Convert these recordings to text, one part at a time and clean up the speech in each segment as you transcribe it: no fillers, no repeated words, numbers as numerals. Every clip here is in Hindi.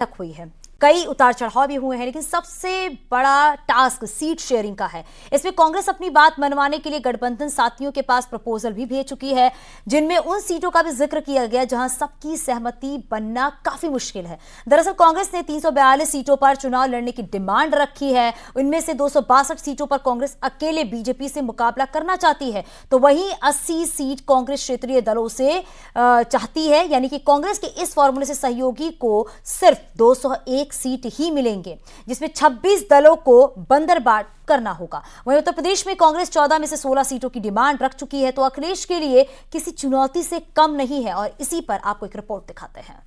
तक हुई है, कई उतार चढ़ाव भी हुए हैं, लेकिन सबसे बड़ा टास्क सीट शेयरिंग का है। इसमें कांग्रेस अपनी बात मनवाने के लिए गठबंधन साथियों के पास प्रपोजल भी भेज चुकी है, जिनमें उन सीटों का भी जिक्र किया गया जहां सबकी सहमति बनना काफी मुश्किल है। दरअसल कांग्रेस ने 342 सीटों पर चुनाव लड़ने की डिमांड रखी है। इनमें से 262 सीटों पर कांग्रेस अकेले बीजेपी से मुकाबला करना चाहती है, तो वहीं 80 सीट कांग्रेस क्षेत्रीय दलों से चाहती है। यानी कि कांग्रेस के इस फॉर्मूले से सहयोगी को सिर्फ 201 सीट ही मिलेंगे, जिसमें 26 दलों को बंदरबाट करना होगा। वहीं उत्तर प्रदेश में कांग्रेस 14 में से 16 सीटों की डिमांड रख चुकी है, तो अखिलेश के लिए किसी चुनौती से कम नहीं है। और इसी पर आपको एक रिपोर्ट दिखाते हैं।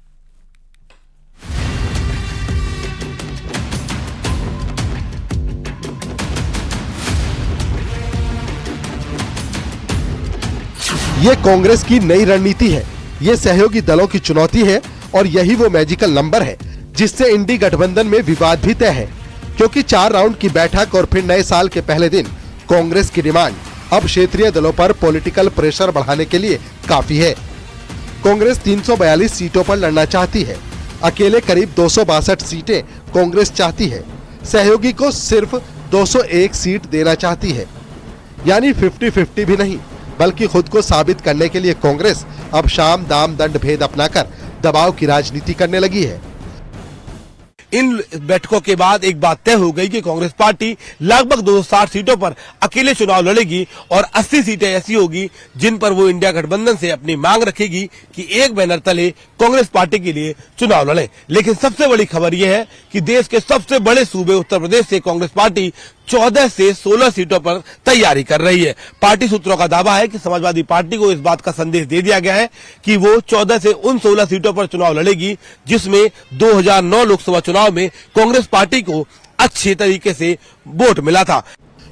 ये कांग्रेस की नई रणनीति है, ये सहयोगी दलों की चुनौती है और यही वो मैजिकल नंबर है जिससे इंडी गठबंधन में विवाद भी तय है। क्योंकि 4 राउंड की बैठक और फिर नए साल के पहले दिन कांग्रेस की डिमांड अब क्षेत्रीय दलों पर पॉलिटिकल प्रेशर बढ़ाने के लिए काफी है। कांग्रेस 342 सीटों पर लड़ना चाहती है, अकेले करीब 262 सीटें कांग्रेस चाहती है, सहयोगी को सिर्फ 201 सीट देना चाहती है। यानी 50-50 भी नहीं, बल्कि खुद को साबित करने के लिए कांग्रेस अब शाम दाम दंड भेद अपनाकर दबाव की राजनीति करने लगी है। इन बैठकों के बाद एक बात तय हो गई कि कांग्रेस पार्टी लगभग 260 सीटों पर अकेले चुनाव लड़ेगी और 80 सीटें ऐसी होगी जिन पर वो इंडिया गठबंधन से अपनी मांग रखेगी कि एक बैनर तले कांग्रेस पार्टी के लिए चुनाव लड़े। लेकिन सबसे बड़ी खबर यह है कि देश के सबसे बड़े सूबे उत्तर प्रदेश से कांग्रेस पार्टी 14 से 16 सीटों पर तैयारी कर रही है। पार्टी सूत्रों का दावा है कि समाजवादी पार्टी को इस बात का संदेश दे दिया गया है कि वो 14 से उन 16 सीटों पर चुनाव लड़ेगी जिसमें 2009 लोकसभा चुनाव में कांग्रेस पार्टी को अच्छे तरीके से वोट मिला था।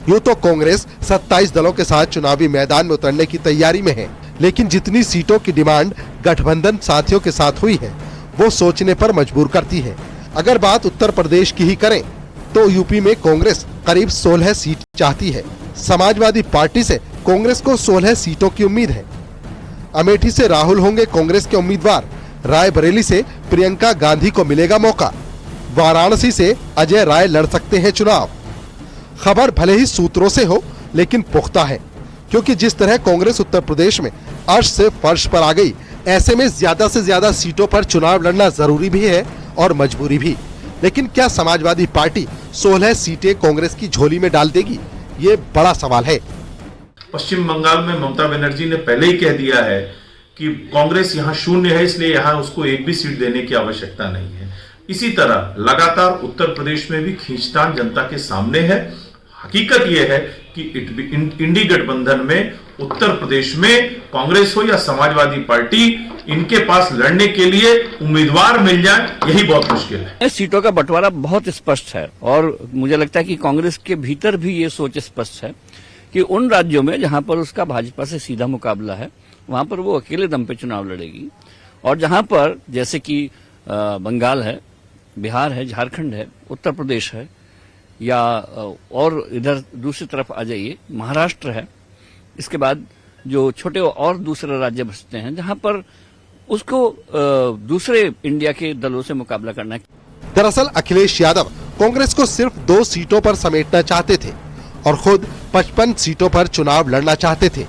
यूं तो कांग्रेस 27 दलों के साथ चुनावी मैदान में उतरने की तैयारी में है, लेकिन जितनी सीटों की डिमांड गठबंधन साथियों के साथ हुई है वो सोचने पर मजबूर करती है। अगर बात उत्तर प्रदेश की ही करें तो यूपी में कांग्रेस करीब 16 सीट चाहती है। समाजवादी पार्टी से कांग्रेस को 16 सीटों की उम्मीद है। अमेठी से राहुल होंगे कांग्रेस के उम्मीदवार, रायबरेली से प्रियंका गांधी को मिलेगा मौका, वाराणसी से अजय राय लड़ सकते हैं चुनाव। खबर भले ही सूत्रों से हो लेकिन पुख्ता है, क्योंकि जिस तरह कांग्रेस उत्तर प्रदेश में अर्श से फर्श पर आ गई, ऐसे में ज्यादा से ज्यादा सीटों पर चुनाव लड़ना जरूरी भी है और मजबूरी भी। लेकिन क्या समाजवादी पार्टी 16 सीटें कांग्रेस की झोली में डाल देगी, ये बड़ा सवाल है। पश्चिम बंगाल में ममता बनर्जी ने पहले ही कह दिया है कि कांग्रेस यहाँ शून्य है, इसलिए यहाँ उसको एक भी सीट देने की आवश्यकता नहीं है। इसी तरह लगातार उत्तर प्रदेश में भी खींचतान जनता के सामने है। हकीकत यह है कि इंडी गठबंधन में उत्तर प्रदेश में कांग्रेस हो या समाजवादी पार्टी, इनके पास लड़ने के लिए उम्मीदवार मिल जाए यही बहुत मुश्किल है। सीटों का बंटवारा बहुत स्पष्ट है और मुझे लगता है कि कांग्रेस के भीतर भी ये सोच स्पष्ट है कि उन राज्यों में जहां पर उसका भाजपा से सीधा मुकाबला है वहां पर वो अकेले दम पे चुनाव लड़ेगी, और जहां पर जैसे कि बंगाल है, बिहार है, झारखंड है, उत्तर प्रदेश है, या और इधर दूसरी तरफ आ जाइए महाराष्ट्र है, इसके बाद जो छोटे और दूसरे राज्य बसते हैं जहां पर उसको दूसरे इंडिया के दलों से मुकाबला करना है। दरअसल अखिलेश यादव कांग्रेस को सिर्फ 2 सीटों पर समेटना चाहते थे और खुद 55 सीटों पर चुनाव लड़ना चाहते थे।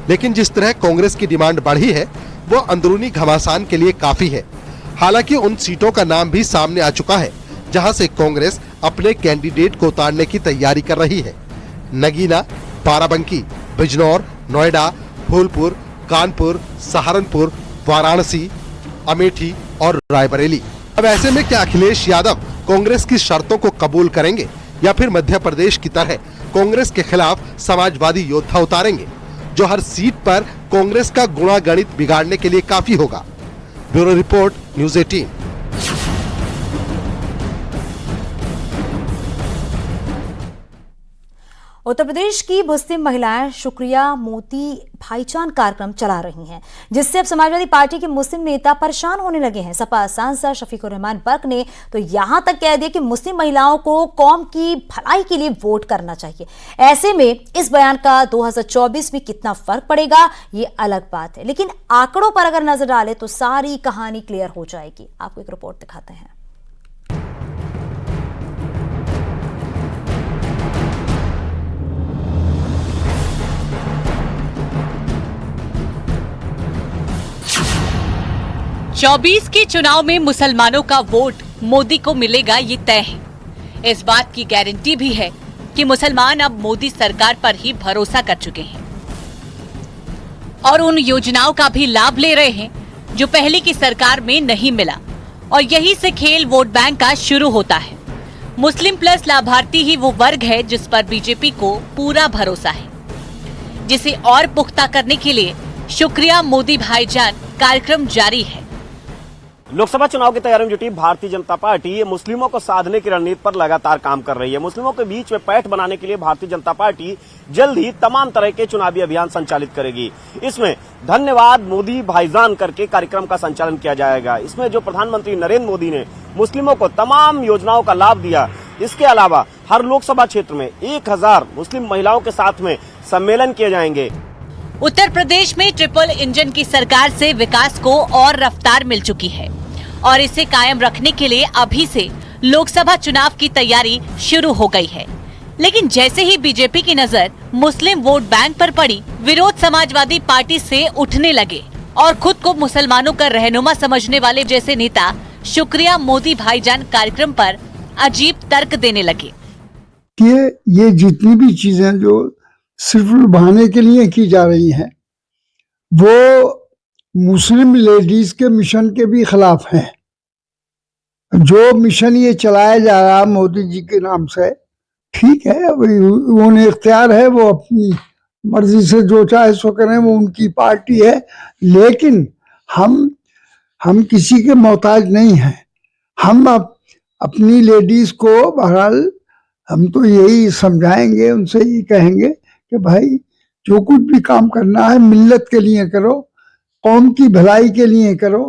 लेकिन जिस तरह कांग्रेस की डिमांड बढ़ी है वो अंदरूनी घमासान के लिए काफी है। हालांकि उन सीटों का नाम भी सामने आ चुका है जहां से कांग्रेस अपने कैंडिडेट को उतारने की तैयारी कर रही है। नगीना, बाराबंकी, बिजनौर, नोएडा, फूलपुर, कानपुर, सहारनपुर, वाराणसी, अमेठी और रायबरेली। अब ऐसे में क्या अखिलेश यादव कांग्रेस की शर्तों को कबूल करेंगे या फिर मध्य प्रदेश की तरह कांग्रेस के खिलाफ समाजवादी योद्धा उतारेंगे जो हर सीट पर कांग्रेस का गुणागणित बिगाड़ने के लिए काफी होगा। Bureau report, news 18। Uttar Pradesh की मुस्लिम महिलाएं शुक्रिया मोती भाईचान कार्यक्रम चला रही हैं, जिससे अब समाजवादी पार्टी के मुस्लिम नेता परेशान होने लगे हैं। सपा सांसद शफीकुर रहमान बर्क ने तो यहां तक कह दिया कि मुस्लिम महिलाओं को कौम की भलाई के लिए वोट करना चाहिए। ऐसे में इस बयान का 2024 में कितना फर्क पड़ेगा ये अलग बात है, लेकिन आंकड़ों पर अगर नजर डालें तो सारी कहानी क्लियर हो जाएगी। आपको एक रिपोर्ट दिखाते हैं। 24 के चुनाव में मुसलमानों का वोट मोदी को मिलेगा, ये तय है। इस बात की गारंटी भी है कि मुसलमान अब मोदी सरकार पर ही भरोसा कर चुके हैं और उन योजनाओं का भी लाभ ले रहे हैं जो पहले की सरकार में नहीं मिला। और यही से खेल वोट बैंक का शुरू होता है। मुस्लिम प्लस लाभार्थी ही वो वर्ग है जिस पर बीजेपी को पूरा भरोसा है, जिसे और पुख्ता करने के लिए शुक्रिया मोदी भाईजान कार्यक्रम जारी है। लोकसभा चुनाव की तैयारी में जुटी भारतीय जनता पार्टी मुस्लिमों को साधने की रणनीति पर लगातार काम कर रही है। मुस्लिमों के बीच में पैठ बनाने के लिए भारतीय जनता पार्टी जल्द ही तमाम तरह के चुनावी अभियान संचालित करेगी। इसमें धन्यवाद मोदी भाईजान करके कार्यक्रम का संचालन किया जाएगा। इसमें जो प्रधानमंत्री नरेंद्र मोदी ने मुस्लिमों को तमाम योजनाओं का लाभ दिया, इसके अलावा हर लोकसभा क्षेत्र में 1000 मुस्लिम महिलाओं के साथ में सम्मेलन किए जाएंगे। उत्तर प्रदेश में ट्रिपल इंजन की सरकार से विकास को और रफ्तार मिल चुकी है और इसे कायम रखने के लिए अभी से लोकसभा चुनाव की तैयारी शुरू हो गई है। लेकिन जैसे ही बीजेपी की नजर मुस्लिम वोट बैंक पर पड़ी, विरोध समाजवादी पार्टी से उठने लगे और खुद को मुसलमानों का रहनुमा समझने वाले जैसे नेता शुक्रिया मोदी भाईजान कार्यक्रम पर अजीब तर्क देने लगे कि ये जितनी भी चीजें जो सिर्फ लुभाने के लिए की जा रही हैं, वो मुस्लिम लेडीज के मिशन के भी खिलाफ हैं। जो मिशन ये चलाया जा रहा मोदी जी के नाम से, ठीक है, उन्हें इख्तियार है, वो अपनी मर्जी से जो चाहे सो करें, वो उनकी पार्टी है। लेकिन हम किसी के मोहताज नहीं हैं। हम अपनी लेडीज को बहरहाल हम तो यही समझाएंगे, उनसे यही कहेंगे कि भाई जो कुछ भी काम करना है मिल्लत के लिए करो, कौम की भलाई के लिए करो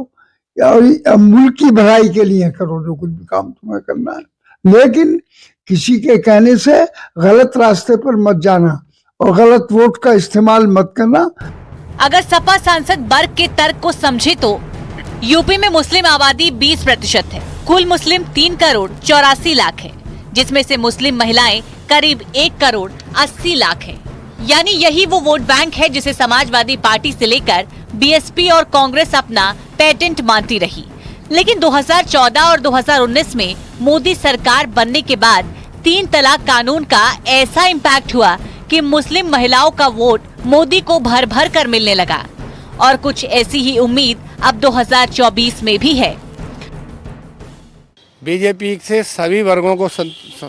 और मुल्क की भलाई के लिए करो, जो कुछ भी काम तुम्हें करना है। लेकिन किसी के कहने से गलत रास्ते पर मत जाना और गलत वोट का इस्तेमाल मत करना। अगर सपा सांसद वर्ग के तर्क को समझे तो यूपी में मुस्लिम आबादी 20% है। कुल मुस्लिम 3 करोड़ 84 लाख है, जिसमें से मुस्लिम महिलाएं करीब 1 करोड़ 80 लाख है। यानी यही वो वोट बैंक है जिसे समाजवादी पार्टी से लेकर बीएसपी और कांग्रेस अपना पेटेंट मानती रही। लेकिन 2014 और 2019 में मोदी सरकार बनने के बाद 3 तलाक कानून का ऐसा इम्पैक्ट हुआ कि मुस्लिम महिलाओं का वोट मोदी को भर भर कर मिलने लगा और कुछ ऐसी ही उम्मीद अब 2024 में भी है। बीजेपी से सभी वर्गों को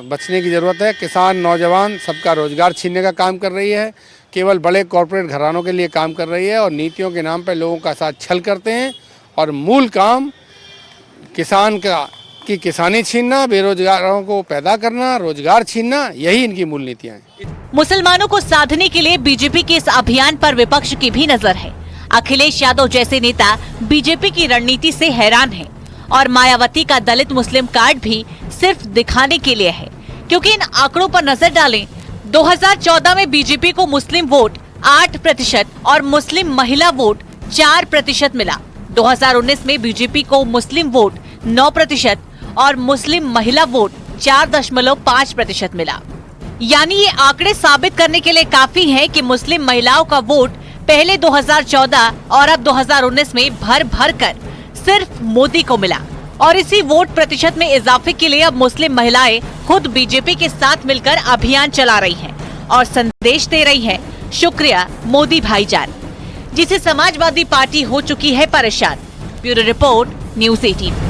बचने की जरूरत है। किसान, नौजवान, सबका रोजगार छीनने का काम कर रही है। केवल बड़े कॉरपोरेट घरानों के लिए काम कर रही है और नीतियों के नाम पर लोगों का साथ छल करते हैं। और मूल काम किसान की किसानी छीनना, बेरोजगारों को पैदा करना, रोजगार छीनना, यही इनकी मूल नीतियाँ हैं। मुसलमानों को साधने के लिए बीजेपी के इस अभियान पर विपक्ष की भी नजर है। अखिलेश यादव जैसे नेता बीजेपी की रणनीति से हैरान हैं और मायावती का दलित मुस्लिम कार्ड भी सिर्फ दिखाने के लिए है, क्योंकि इन आंकड़ों पर नजर डालें, 2014 में बीजेपी को मुस्लिम वोट 8% और मुस्लिम महिला वोट 4% मिला। 2019 में बीजेपी को मुस्लिम वोट 9% और मुस्लिम महिला वोट 4.5% मिला। यानी ये आंकड़े साबित करने के लिए काफी हैं कि मुस्लिम महिलाओं का वोट पहले 2014 और अब 2019 में भर भर कर सिर्फ मोदी को मिला। और इसी वोट प्रतिशत में इजाफे के लिए अब मुस्लिम महिलाएं खुद बीजेपी के साथ मिलकर अभियान चला रही हैं और संदेश दे रही हैं, शुक्रिया मोदी भाईजान, जिसे समाजवादी पार्टी हो चुकी है परेशान। Bureau report, news 18।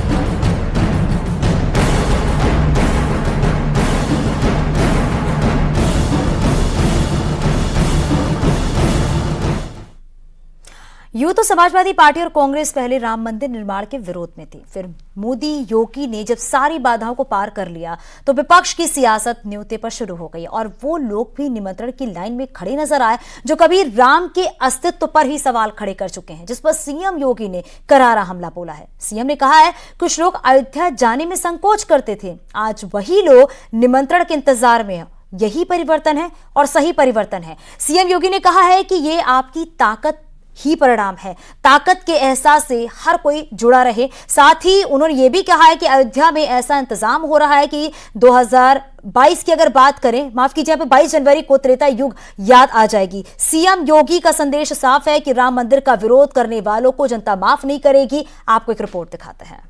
यूं तो समाजवादी पार्टी और कांग्रेस पहले राम मंदिर निर्माण के विरोध में थी, फिर मोदी योगी ने जब सारी बाधाओं को पार कर लिया तो विपक्ष की सियासत न्योते पर शुरू हो गई और वो लोग भी निमंत्रण की लाइन में खड़े नजर आए जो कभी राम के अस्तित्व पर ही सवाल खड़े कर चुके हैं, जिस पर सीएम योगी ने करारा हमला बोला है। सीएम ने कहा है कुछ लोग अयोध्या जाने में संकोच करते थे, आज वही लोग निमंत्रण के इंतजार में है। यही परिवर्तन है और सही परिवर्तन है। सीएम योगी ने कहा है कि ये आपकी ताकत ही परिणाम है। ताकत के एहसास से हर कोई जुड़ा रहे। साथ ही उन्होंने ये भी कहा है कि अयोध्या में ऐसा इंतजाम हो रहा है कि 2022 की अगर बात करें, माफ कीजिए, 22 जनवरी को त्रेता युग याद आ जाएगी। सीएम योगी का संदेश साफ है कि राम मंदिर का विरोध करने वालों को जनता माफ नहीं करेगी। आपको एक रिपोर्ट दिखाते हैं।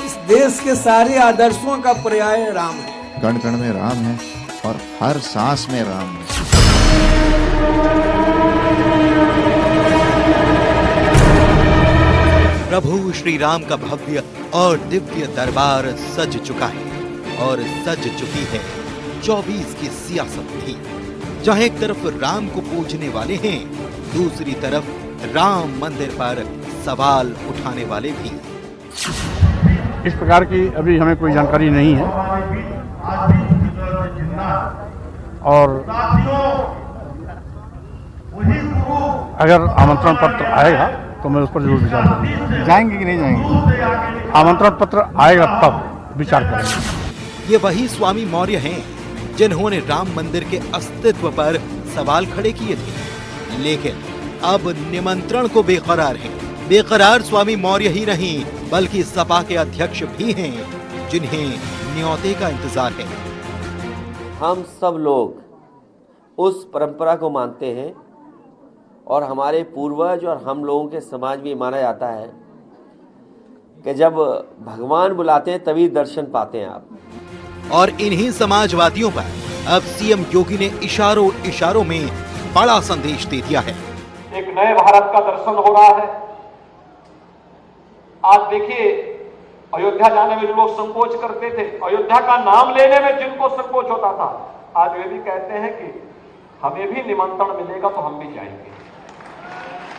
इस देश के सारे आदर्शों का पर्याय राम है। कण कण में राम है और हर सांस में राम है। प्रभु श्री राम का भव्य और दिव्य दरबार सज चुका है और सज चुकी है 24 की सियासत भी, जहां एक तरफ राम को पूजने वाले हैं, दूसरी तरफ राम मंदिर पर सवाल उठाने वाले भी। इस प्रकार की अभी हमें कोई जानकारी नहीं है और अगर आमंत्रण पत्र आएगा तो मैं उस पर जरूर विचार करूंगा। जाएंगे कि नहीं जाएंगे? आमंत्रण पत्र आएगा तब विचार करेंगे। ये वही स्वामी मौर्य हैं जिन्होंने राम मंदिर के अस्तित्व पर सवाल खड़े किए थे, लेकिन अब निमंत्रण को बेकरार हैं। बेकरार स्वामी मौर्य ही नहीं बल्कि सपा के अध्यक्ष भी हैं, जिन्हें न्योते का इंतजार है। हम सब लोग उस परंपरा को मानते हैं और हमारे पूर्वज और हम लोगों के समाज में माना जाता है कि जब भगवान बुलाते हैं तभी दर्शन पाते हैं आप। और इन्हीं समाजवादियों पर अब सीएम योगी ने इशारों इशारों में बड़ा संदेश दे दिया है। एक नए भारत का दर्शन हो रहा है। आज देखिए, अयोध्या जाने में जो लोग संकोच करते थे, अयोध्या का नाम लेने में जिनको संकोच होता था, आज वे भी कहते हैं कि हमें भी निमंत्रण मिलेगा तो हम भी जाएंगे।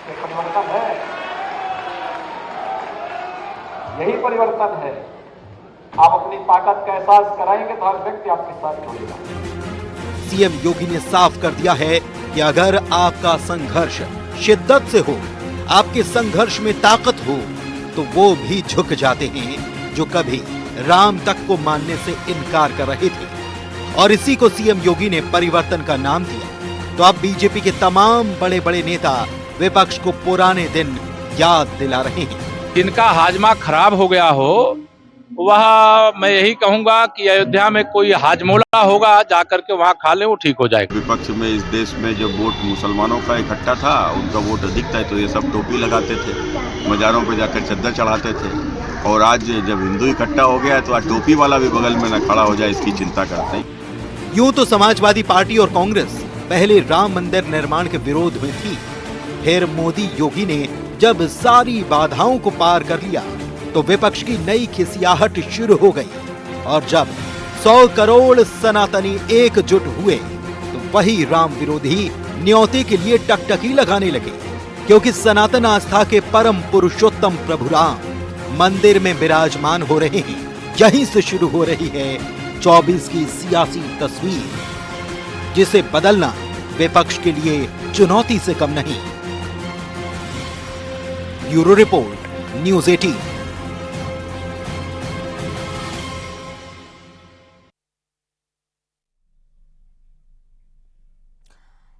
ये परिवर्तन है, यही परिवर्तन है। आप अपनी ताकत का एहसास कराएंगे तो हर व्यक्ति आपके साथ जुड़ेगा। सीएम योगी ने साफ कर दिया है कि अगर आपका संघर्ष शिद्दत से हो, आपके संघर्ष में ताकत हो, तो वो भी झुक जाते हैं जो कभी राम तक को मानने से इनकार कर रहे थे। और इसी को सीएम योगी ने परिवर्तन का नाम दिया। तो अब बीजेपी के तमाम बड़े बड़े नेता विपक्ष को पुराने दिन याद दिला रहे हैं। जिनका हाजमा खराब हो गया हो, वह मैं यही कहूंगा कि अयोध्या में कोई हाजमोला होगा, जाकर के वहाँ खा ले, वो ठीक हो जाएगा। विपक्ष में इस देश में जब वोट मुसलमानों का इकट्ठा था, उनका वोट अधिक था, तो ये सब टोपी लगाते थे, मजारों पे जाकर चद्दर चढ़ाते थे। और आज जब हिंदू इकट्ठा हो गया है तो आज टोपी वाला भी बगल में न खड़ा हो जाए, इसकी चिंता करते हैं। यूं तो समाजवादी पार्टी और कांग्रेस पहले राम मंदिर निर्माण के विरोध में थी, फिर मोदी योगी ने जब सारी बाधाओं को पार कर लिया तो विपक्ष की नई खिसियाहट शुरू हो गई। और जब 100 करोड़ सनातनी एकजुट हुए तो वही राम विरोधी न्योते के लिए टकटकी लगाने लगे, क्योंकि सनातन आस्था के परम पुरुषोत्तम प्रभु राम मंदिर में विराजमान हो रहे हैं। यहीं से शुरू हो रही है 24 की सियासी तस्वीर, जिसे बदलना विपक्ष के लिए चुनौती से कम नहीं। Bureau report, news 18।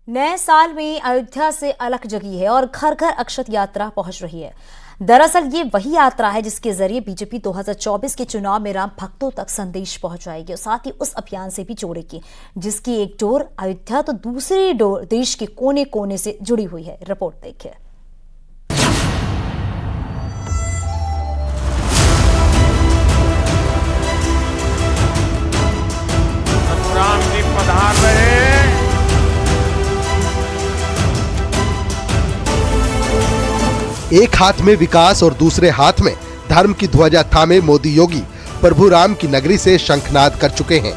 नए साल में अयोध्या से अलख जगी है और घर घर अक्षत यात्रा पहुंच रही है। दरअसल ये वही यात्रा है जिसके जरिए बीजेपी 2024 के चुनाव में राम भक्तों तक संदेश पहुंचाएगी और साथ ही उस अभियान से भी जोड़ेगी, जिसकी एक डोर अयोध्या तो दूसरी डोर देश के कोने कोने से जुड़ी हुई है। रिपोर्ट देखिए। राम जी पधार रहे। एक हाथ में विकास और दूसरे हाथ में धर्म की ध्वजा थामे मोदी योगी प्रभु राम की नगरी से शंखनाद कर चुके हैं।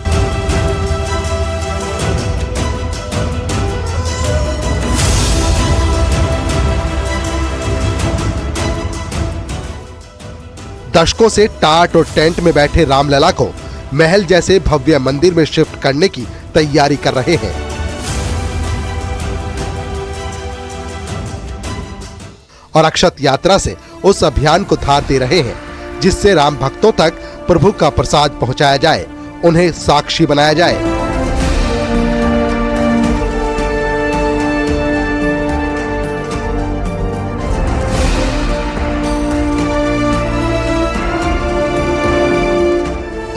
दशकों से टाट और टेंट में बैठे रामलला को महल जैसे भव्य मंदिर में शिफ्ट करने की तैयारी कर रहे हैं। और अक्षत यात्रा से उस अभियान को धार दे रहे हैं जिससे राम भक्तों तक प्रभु का प्रसाद पहुंचाया जाए, उन्हें साक्षी बनाया जाए।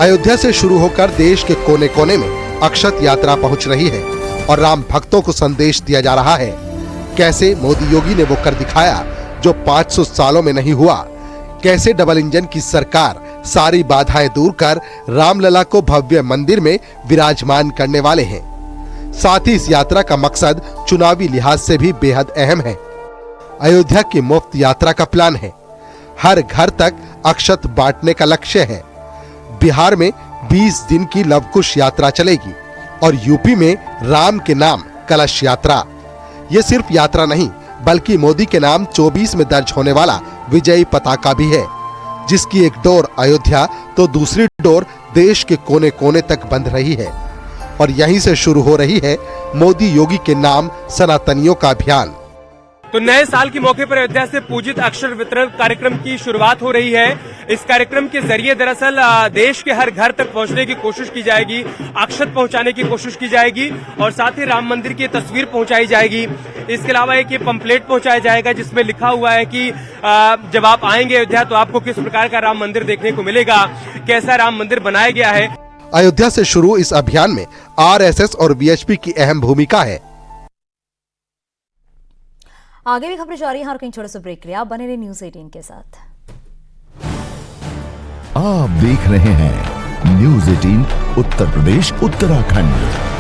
अयोध्या से शुरू होकर देश के कोने कोने में अक्षत यात्रा पहुंच रही है और राम भक्तों को संदेश दिया जा रहा है। कैसे मोदी योगी ने वो कर दिखाया जो 500 सालों में नहीं हुआ। कैसे डबल इंजन की सरकार सारी बाधाएं दूर कर रामलला को भव्य मंदिर में विराजमान करने वाले हैं। साथ ही इस यात्रा का मकसद चुनावी लिहाज से भी बेहद अहम है। अयोध्या की मुफ्त यात्रा का प्लान है। हर घर तक अक्षत बांटने का लक्ष्य है। बिहार में 20 दिन की लवकुश यात्रा चलेगी और यूपी में राम के नाम कलश यात्रा। ये सिर्फ यात्रा नहीं बल्कि मोदी के नाम 24 में दर्ज होने वाला विजयी पताका भी है, जिसकी एक डोर अयोध्या तो दूसरी डोर देश के कोने कोने तक बंध रही है। और यहीं से शुरू हो रही है मोदी योगी के नाम सनातनियों का अभियान। तो नए साल के मौके पर अयोध्या से पूजित अक्षर वितरण कार्यक्रम की शुरुआत हो रही है। इस कार्यक्रम के जरिए दरअसल देश के हर घर तक पहुंचने की कोशिश की जाएगी, अक्षत पहुंचाने की कोशिश की जाएगी और साथ ही राम मंदिर की तस्वीर पहुंचाई जाएगी। इसके अलावा एक ये पंपलेट पहुंचाया जाएगा जिसमें लिखा हुआ है कि जब आप आएंगे अयोध्या तो आपको किस प्रकार का राम मंदिर देखने को मिलेगा, कैसा राम मंदिर बनाया गया है। अयोध्या से शुरू इस अभियान में आरएसएस और बीएचपी की अहम भूमिका है। आगे भी खबरें जारी हैं और कहीं छोटे से ब्रेक के लिए आप बने रहे न्यूज़ 18 के साथ। आप देख रहे हैं न्यूज़ 18 उत्तर प्रदेश उत्तराखंड।